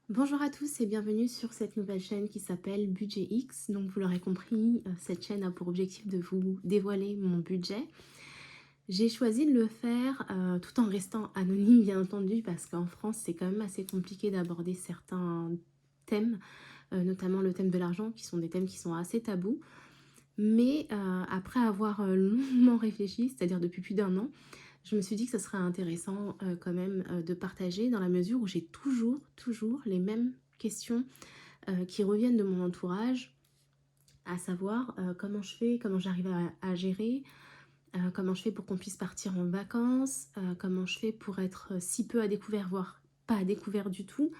Bonjour à tous et bienvenue sur cette nouvelle chaîne qui s'appelle Budget X. Donc vous l'aurez compris, cette chaîne a pour objectif de vous dévoiler mon budget. J'ai choisi de le faire tout en restant anonyme bien entendu parce qu'en France c'est quand même assez compliqué d'aborder certains thèmes, notamment le thème de l'argent qui sont des thèmes qui sont assez tabous. Mais après avoir longuement réfléchi, c'est-à-dire depuis plus d'un an, je me suis dit que ce serait intéressant quand même de partager dans la mesure où j'ai toujours les mêmes questions qui reviennent de mon entourage, à savoir comment je fais, comment j'arrive à gérer, comment je fais pour qu'on puisse partir en vacances, comment je fais pour être si peu à découvert, voire pas à découvert du tout.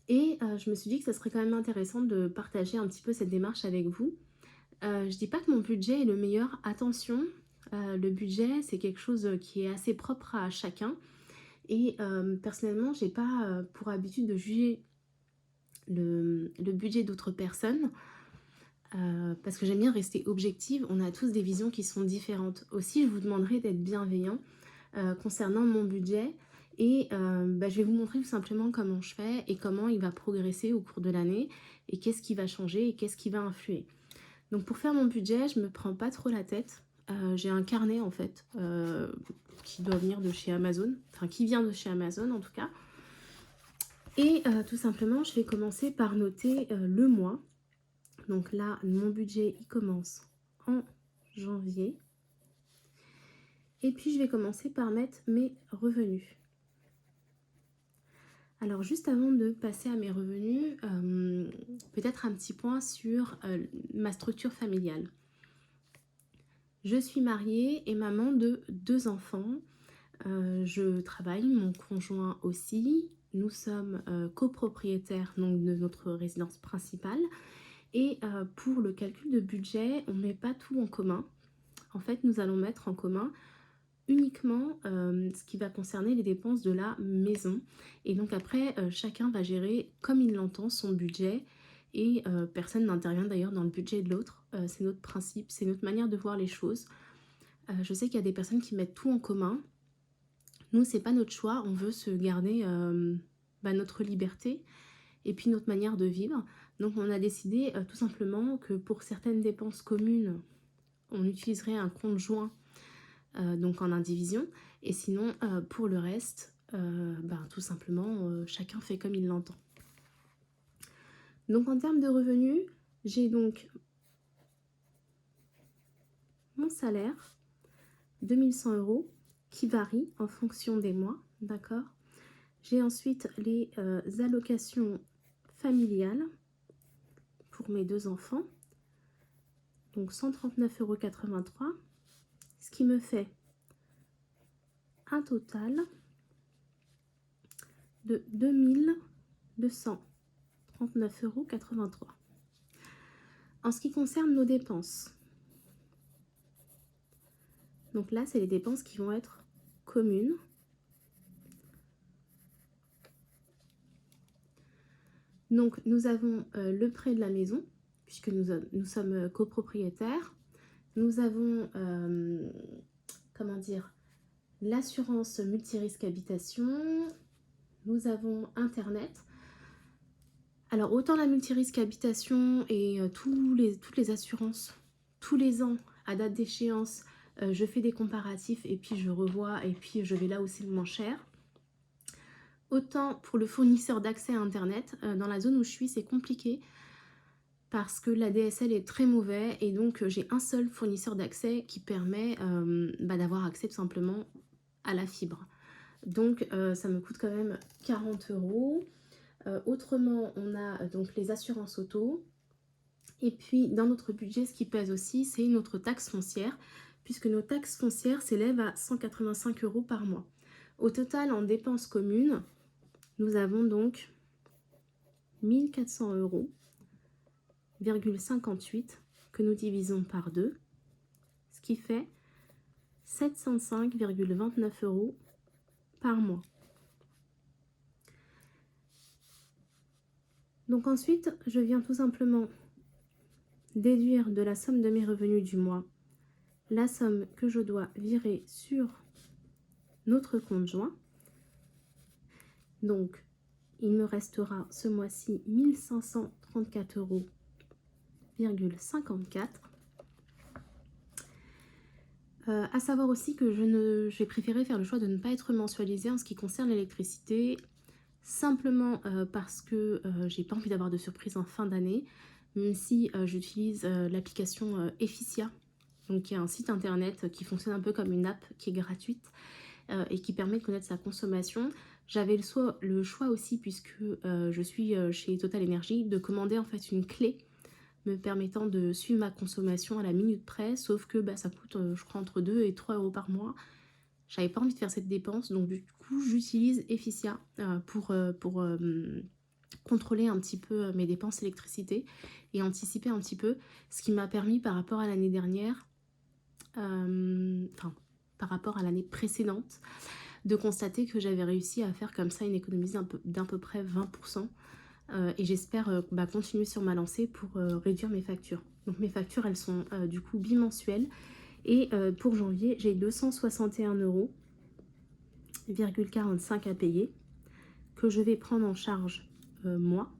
Et je me suis dit que ça serait quand même intéressant de partager un petit peu cette démarche avec vous. Je dis pas que mon budget est le meilleur, attention, le budget c'est quelque chose qui est assez propre à chacun. Et personnellement, j'ai pas pour habitude de juger le budget d'autres personnes parce que j'aime bien rester objective. On a tous des visions qui sont différentes. Aussi, je vous demanderai d'être bienveillant concernant mon budget et je vais vous montrer tout simplement comment je fais et comment il va progresser au cours de l'année et qu'est-ce qui va changer et qu'est-ce qui va influer. Donc pour faire mon budget, je me prends pas trop la tête. J'ai un carnet en fait qui doit venir de chez Amazon, enfin qui vient de chez Amazon en tout cas. Et tout simplement, je vais commencer par noter le mois. Donc là, mon budget, il commence en janvier. Et puis, je vais commencer par mettre mes revenus. Alors, juste avant de passer à mes revenus, peut-être un petit point sur ma structure familiale. Je suis mariée et maman de 2 enfants. Je travaille, mon conjoint aussi. Nous sommes copropriétaires donc, de notre résidence principale. Et pour le calcul de budget, on ne met pas tout en commun. En fait, nous allons mettre en commun uniquement ce qui va concerner les dépenses de la maison. Et donc après, chacun va gérer comme il l'entend son budget. Et personne n'intervient d'ailleurs dans le budget de l'autre. C'est notre principe, c'est notre manière de voir les choses. Je sais qu'il y a des personnes qui mettent tout en commun. Nous, c'est pas notre choix. On veut se garder notre liberté et puis notre manière de vivre. Donc on a décidé tout simplement que pour certaines dépenses communes, on utiliserait un compte joint, donc en indivision. Et sinon, pour le reste, tout simplement, chacun fait comme il l'entend. Donc en termes de revenus, j'ai donc mon salaire, 2100 € qui varie en fonction des mois, d'accord. J'ai ensuite les allocations familiales pour mes 2 enfants, donc 139,83 €, ce qui me fait un total de 2239,83 €. En ce qui concerne nos dépenses, donc là, c'est les dépenses qui vont être communes. Donc, nous avons le prêt de la maison, puisque nous sommes copropriétaires. Nous avons, comment dire, l'assurance multirisque habitation. Nous avons Internet. Alors, autant la multirisque habitation et toutes les assurances, tous les ans, à date d'échéance, je fais des comparatifs et puis je revois et puis je vais là où c'est le moins cher. Autant pour le fournisseur d'accès à Internet, dans la zone où je suis, c'est compliqué parce que la DSL est très mauvais et donc j'ai un seul fournisseur d'accès qui permet d'avoir accès tout simplement à la fibre. Donc ça me coûte quand même 40 €. Autrement, on a donc les assurances auto. Et puis, dans notre budget, ce qui pèse aussi, c'est notre taxe foncière, puisque nos taxes foncières s'élèvent à 185 € par mois. Au total, en dépenses communes, nous avons donc 1400 €,58 que nous divisons par 2, ce qui fait 705,29 € par mois. Donc ensuite, je viens tout simplement déduire de la somme de mes revenus du mois la somme que je dois virer sur notre compte joint. Donc, Il me restera ce mois-ci 1534,54 €. À savoir aussi que j'ai préféré faire le choix de ne pas être mensualisée en ce qui concerne l'électricité, simplement parce que j'ai pas envie d'avoir de surprise en fin d'année, même si j'utilise l'application Efficia, donc qui est un site internet qui fonctionne un peu comme une app qui est gratuite et qui permet de connaître sa consommation. J'avais le choix aussi, puisque je suis chez Total Energy, de commander en fait une clé me permettant de suivre ma consommation à la minute près, sauf que ça coûte, je crois, entre 2 et 3 € par mois. J'avais pas envie de faire cette dépense, donc du coup, j'utilise Efficia pour contrôler un petit peu mes dépenses électricité et anticiper un petit peu, ce qui m'a permis par rapport à l'année dernière, enfin, par rapport à l'année précédente, de constater que j'avais réussi à faire comme ça une économie d'à peu près 20%. Et j'espère continuer sur ma lancée pour réduire mes factures. Donc mes factures, elles sont du coup bimensuelles. Et pour janvier, j'ai 261,45 € à payer, que je vais prendre en charge moi,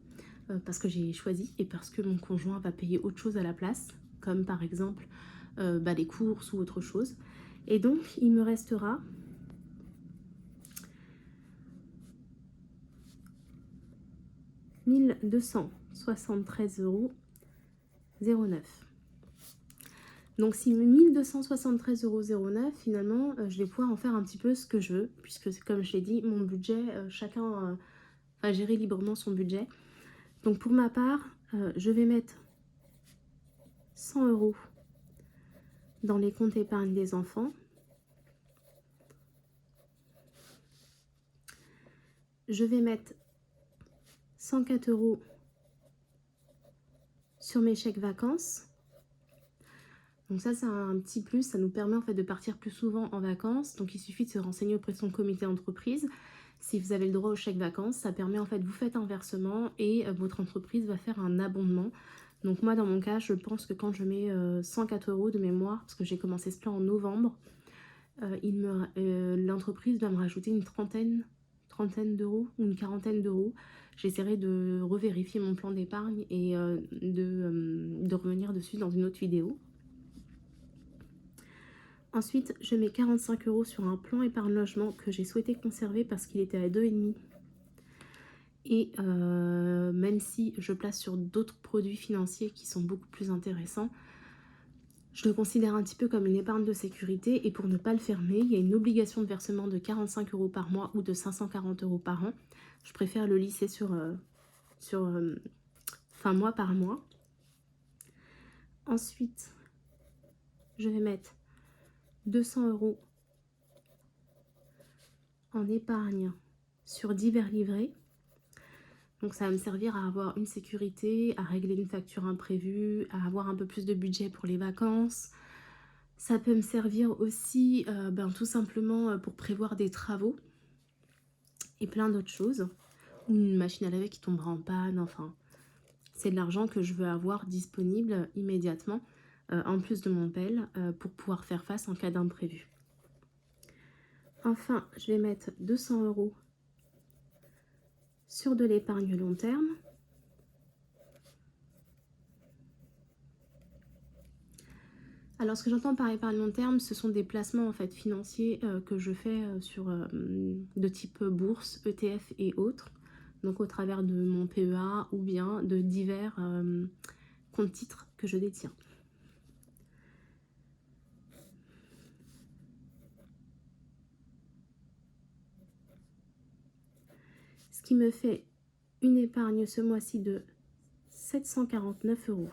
parce que j'ai choisi et parce que mon conjoint va payer autre chose à la place, comme par exemple les courses ou autre chose. Et donc, il me restera « 1273,09 €. Donc si 1273,09 €, finalement, je vais pouvoir en faire un petit peu ce que je veux, puisque comme je l'ai dit, mon budget, chacun va gérer librement son budget. Donc pour ma part, je vais mettre 100 € dans les comptes épargne des enfants. Je vais mettre 104 € sur mes chèques vacances. Donc ça, c'est un petit plus, ça nous permet en fait de partir plus souvent en vacances. Donc il suffit de se renseigner auprès de son comité d'entreprise. Si vous avez le droit au chèque vacances, ça permet en fait, vous faites un versement et votre entreprise va faire un abondement. Donc moi, dans mon cas, je pense que quand je mets 104 € de mémoire, parce que j'ai commencé ce plan en novembre, l'entreprise va me rajouter une trentaine d'euros ou une quarantaine d'euros. J'essaierai de revérifier mon plan d'épargne et de revenir dessus dans une autre vidéo. Ensuite, je mets 45 € sur un plan épargne logement que j'ai souhaité conserver parce qu'il était à 2,5 €. Et même si je place sur d'autres produits financiers qui sont beaucoup plus intéressants, je le considère un petit peu comme une épargne de sécurité. Et pour ne pas le fermer, il y a une obligation de versement de 45 € par mois ou de 540 € par an. Je préfère le lisser fin mois par mois. Ensuite, je vais mettre 200 € en épargne sur divers livrets. Donc ça va me servir à avoir une sécurité, à régler une facture imprévue, à avoir un peu plus de budget pour les vacances. Ça peut me servir aussi tout simplement pour prévoir des travaux et plein d'autres choses. Ou une machine à laver qui tombera en panne, enfin. C'est de l'argent que je veux avoir disponible immédiatement, en plus de mon PEL, pour pouvoir faire face en cas d'imprévu. Enfin, je vais mettre 200 € sur de l'épargne long terme. Alors, ce que j'entends par épargne long terme, ce sont des placements en fait financiers que je fais de type bourse, ETF et autres. Donc, au travers de mon PEA ou bien de divers comptes titres que je détiens. Ce qui me fait une épargne ce mois-ci de 749 €.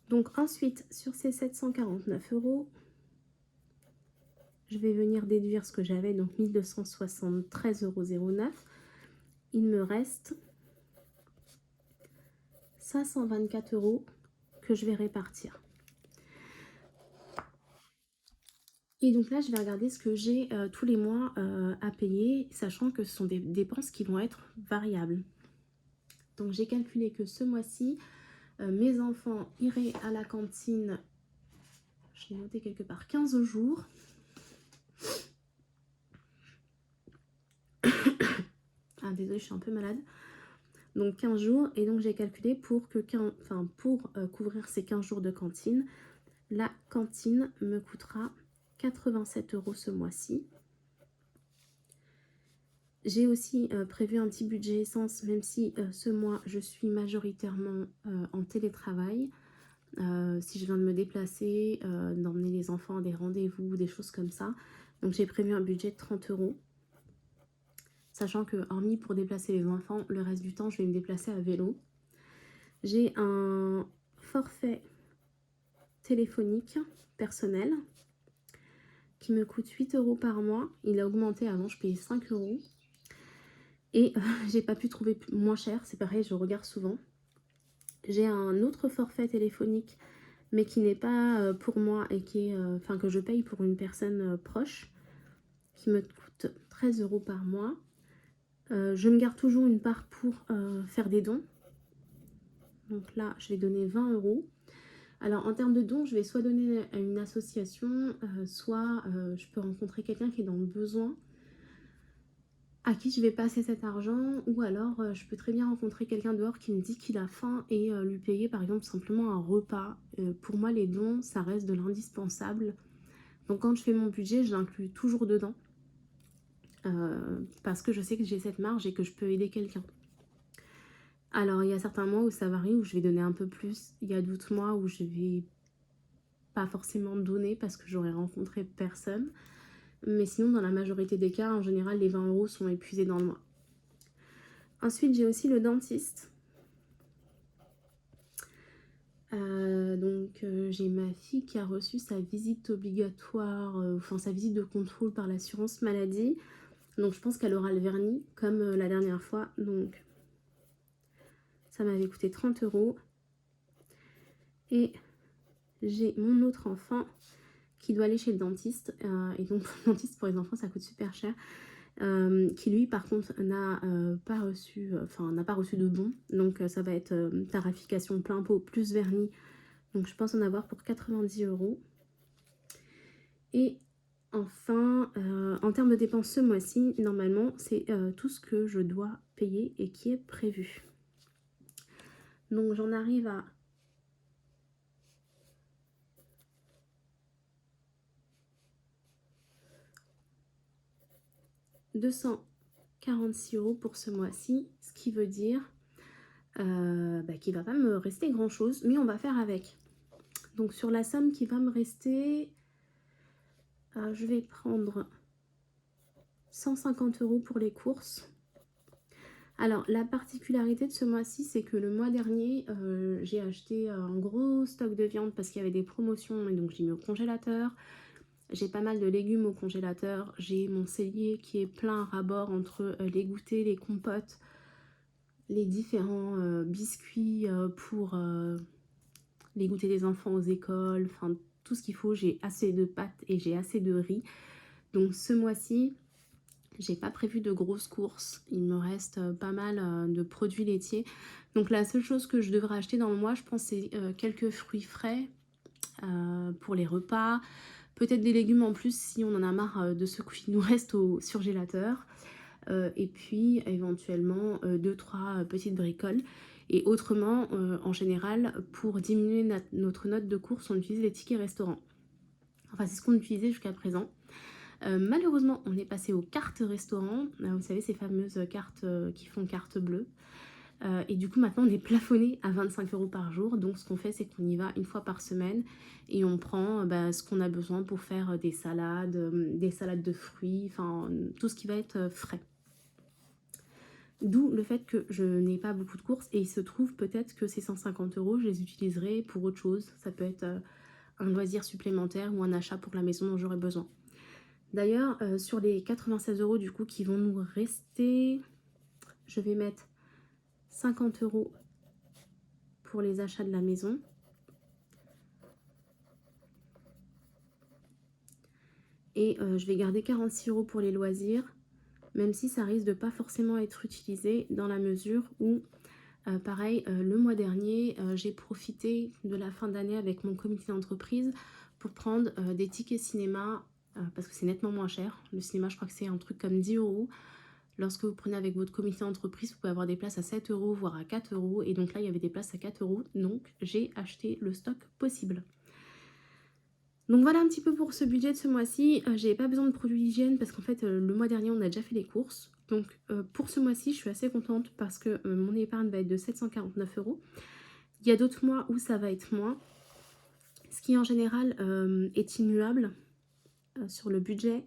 Donc ensuite, sur ces 749 €, je vais venir déduire ce que j'avais, donc 1273,09 €. Il me reste 524 € que je vais répartir. Et donc là, je vais regarder ce que j'ai tous les mois à payer, sachant que ce sont des dépenses qui vont être variables. Donc j'ai calculé que ce mois-ci, mes enfants iraient à la cantine, je l'ai noté quelque part, 15 jours. Ah désolée, je suis un peu malade. Donc 15 jours, et donc j'ai calculé pour couvrir ces 15 jours de cantine, la cantine me coûtera 87 € ce mois-ci. J'ai aussi prévu un petit budget essence, même si ce mois je suis majoritairement en télétravail. Si je viens de me déplacer, d'emmener les enfants à des rendez-vous, des choses comme ça. Donc j'ai prévu un budget de 30 €. Sachant que, hormis pour déplacer les enfants, le reste du temps, je vais me déplacer à vélo. J'ai un forfait téléphonique personnel qui me coûte 8 € par mois. Il a augmenté, avant je payais 5 €. Et j'ai pas pu trouver moins cher, c'est pareil, je regarde souvent. J'ai un autre forfait téléphonique, mais qui n'est pas pour moi et qui est, que je paye pour une personne proche, qui me coûte 13 € par mois. Je me garde toujours une part pour faire des dons. Donc là, je vais donner 20 €. Alors en termes de dons, je vais soit donner à une association, soit je peux rencontrer quelqu'un qui est dans le besoin, à qui je vais passer cet argent, ou alors je peux très bien rencontrer quelqu'un dehors qui me dit qu'il a faim et lui payer par exemple simplement un repas. Pour moi, les dons, ça reste de l'indispensable. Donc quand je fais mon budget, je l'inclus toujours dedans, parce que je sais que j'ai cette marge et que je peux aider quelqu'un. Alors il y a certains mois où ça varie, où je vais donner un peu plus. Il y a d'autres mois où je vais pas forcément donner parce que j'aurais rencontré personne. Mais sinon, dans la majorité des cas, en général, les 20 € sont épuisés dans le mois. Ensuite, j'ai aussi le dentiste. J'ai ma fille qui a reçu sa visite obligatoire, sa visite de contrôle par l'assurance maladie. Donc je pense qu'elle aura le vernis comme la dernière fois. Donc ça m'avait coûté 30 €. Et j'ai mon autre enfant qui doit aller chez le dentiste. Et donc le dentiste pour les enfants, ça coûte super cher. Qui lui par contre n'a pas reçu de bon. Donc ça va être tarification plein pot plus vernis. Donc je pense en avoir pour 90 €. Et enfin, en termes de dépenses ce mois-ci, normalement, c'est tout ce que je dois payer et qui est prévu. Donc j'en arrive à 246 € pour ce mois-ci, ce qui veut dire qu'il va pas me rester grand-chose, mais on va faire avec. Donc sur la somme qui va me rester, je vais prendre 150 € pour les courses. Alors la particularité de ce mois-ci, c'est que le mois dernier, j'ai acheté un gros stock de viande parce qu'il y avait des promotions, et donc j'ai mis au congélateur. J'ai pas mal de légumes au congélateur. J'ai mon cellier qui est plein à ras-bord entre les goûters, les compotes, les différents biscuits pour les goûters des enfants aux écoles, enfin tout ce qu'il faut. J'ai assez de pâtes et j'ai assez de riz. Donc ce mois-ci, j'ai pas prévu de grosses courses. Il me reste pas mal de produits laitiers. Donc la seule chose que je devrais acheter dans le mois, je pense, c'est quelques fruits frais pour les repas. Peut-être des légumes en plus si on en a marre de ce qui nous reste au surgélateur. Et puis éventuellement 2-3 petites bricoles. Et autrement, en général, pour diminuer notre note de course, on utilise les tickets restaurants. Enfin, c'est ce qu'on utilisait jusqu'à présent. Malheureusement, on est passé aux cartes restaurants. Vous savez, ces fameuses cartes qui font carte bleue. Et du coup, maintenant, on est plafonné à 25 € par jour. Donc, ce qu'on fait, c'est qu'on y va une fois par semaine et on prend ce qu'on a besoin pour faire des salades de fruits, enfin, tout ce qui va être frais. D'où le fait que je n'ai pas beaucoup de courses, et il se trouve peut-être que ces 150 €, je les utiliserai pour autre chose. Ça peut être un loisir supplémentaire ou un achat pour la maison dont j'aurai besoin. D'ailleurs, sur les 96 € du coup qui vont nous rester, je vais mettre 50 € pour les achats de la maison. Et je vais garder 46 € pour les loisirs, même si ça risque de pas forcément être utilisé dans la mesure où, pareil, le mois dernier, j'ai profité de la fin d'année avec mon comité d'entreprise pour prendre des tickets cinéma, parce que c'est nettement moins cher. Le cinéma, je crois que c'est un truc comme 10 €. Lorsque vous prenez avec votre comité d'entreprise, vous pouvez avoir des places à 7 €, voire à 4 €. Et donc là, il y avait des places à 4 €. Donc, j'ai acheté le stock possible. Donc voilà un petit peu pour ce budget de ce mois-ci. J'avais pas besoin de produits d'hygiène parce qu'en fait, le mois dernier, on a déjà fait les courses. Donc pour ce mois-ci, je suis assez contente parce que mon épargne va être de 749 €. Il y a d'autres mois où ça va être moins. Ce qui en général est immuable sur le budget,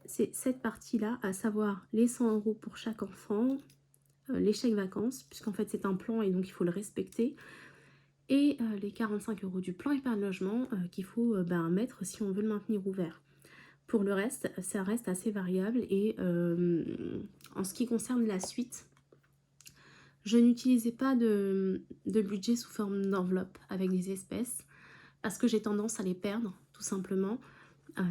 c'est cette partie-là, à savoir les 100 € pour chaque enfant, les chèques vacances, puisqu'en fait c'est un plan et donc il faut le respecter, et les 45 € du plan épargne logement qu'il faut mettre si on veut le maintenir ouvert. Pour le reste, ça reste assez variable et en ce qui concerne la suite, je n'utilisais pas de budget sous forme d'enveloppe avec des espèces parce que j'ai tendance à les perdre tout simplement.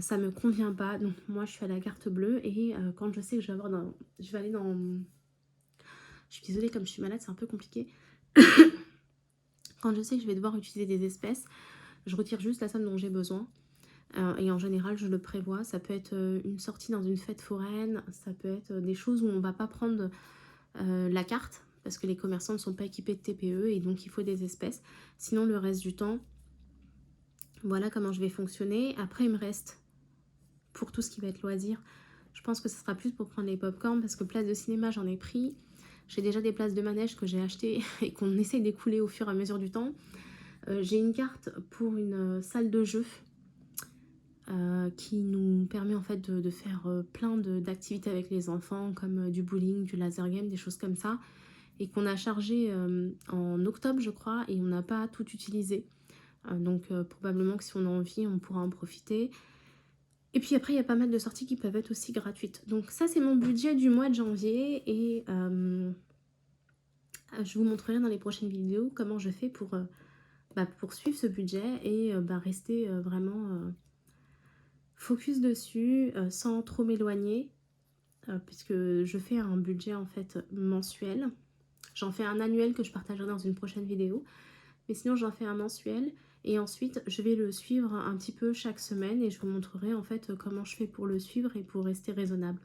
Ça me convient pas, donc moi je suis à la carte bleue et quand je sais que je vais aller dans... Je suis désolée, comme je suis malade, c'est un peu compliqué. Quand je sais que je vais devoir utiliser des espèces, je retire juste la somme dont j'ai besoin. Et en général, je le prévois. Ça peut être une sortie dans une fête foraine, ça peut être des choses où on ne va pas prendre la carte, parce que les commerçants ne sont pas équipés de TPE et donc il faut des espèces. Sinon, le reste du temps, voilà comment je vais fonctionner. Après, il me reste, pour tout ce qui va être loisir, je pense que ce sera plus pour prendre les pop-corn, parce que place de cinéma, j'en ai pris. J'ai déjà des places de manège que j'ai achetées et qu'on essaye d'écouler au fur et à mesure du temps. J'ai une carte pour une salle de jeu qui nous permet en fait de faire plein d'activités avec les enfants, comme du bowling, du laser game, des choses comme ça, et qu'on a chargé en octobre je crois, et on n'a pas tout utilisé. Donc probablement que si on a envie, on pourra en profiter. Et puis après, il y a pas mal de sorties qui peuvent être aussi gratuites. Donc ça, c'est mon budget du mois de janvier, et je vous montrerai dans les prochaines vidéos comment je fais pour suivre ce budget et rester vraiment focus dessus sans trop m'éloigner, puisque je fais un budget en fait mensuel. J'en fais un annuel que je partagerai dans une prochaine vidéo, mais sinon j'en fais un mensuel et ensuite je vais le suivre un petit peu chaque semaine et je vous montrerai en fait comment je fais pour le suivre et pour rester raisonnable.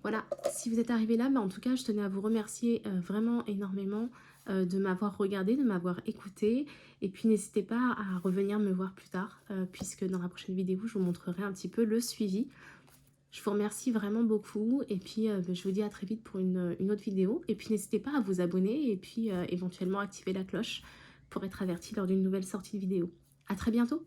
Voilà, si vous êtes arrivé là, en tout cas je tenais à vous remercier vraiment énormément de m'avoir regardé, de m'avoir écouté, et puis n'hésitez pas à revenir me voir plus tard puisque dans la prochaine vidéo je vous montrerai un petit peu le suivi. Je vous remercie vraiment beaucoup et puis je vous dis à très vite pour une autre vidéo, et puis n'hésitez pas à vous abonner et puis éventuellement activer la cloche pour être averti lors d'une nouvelle sortie de vidéo. À très bientôt.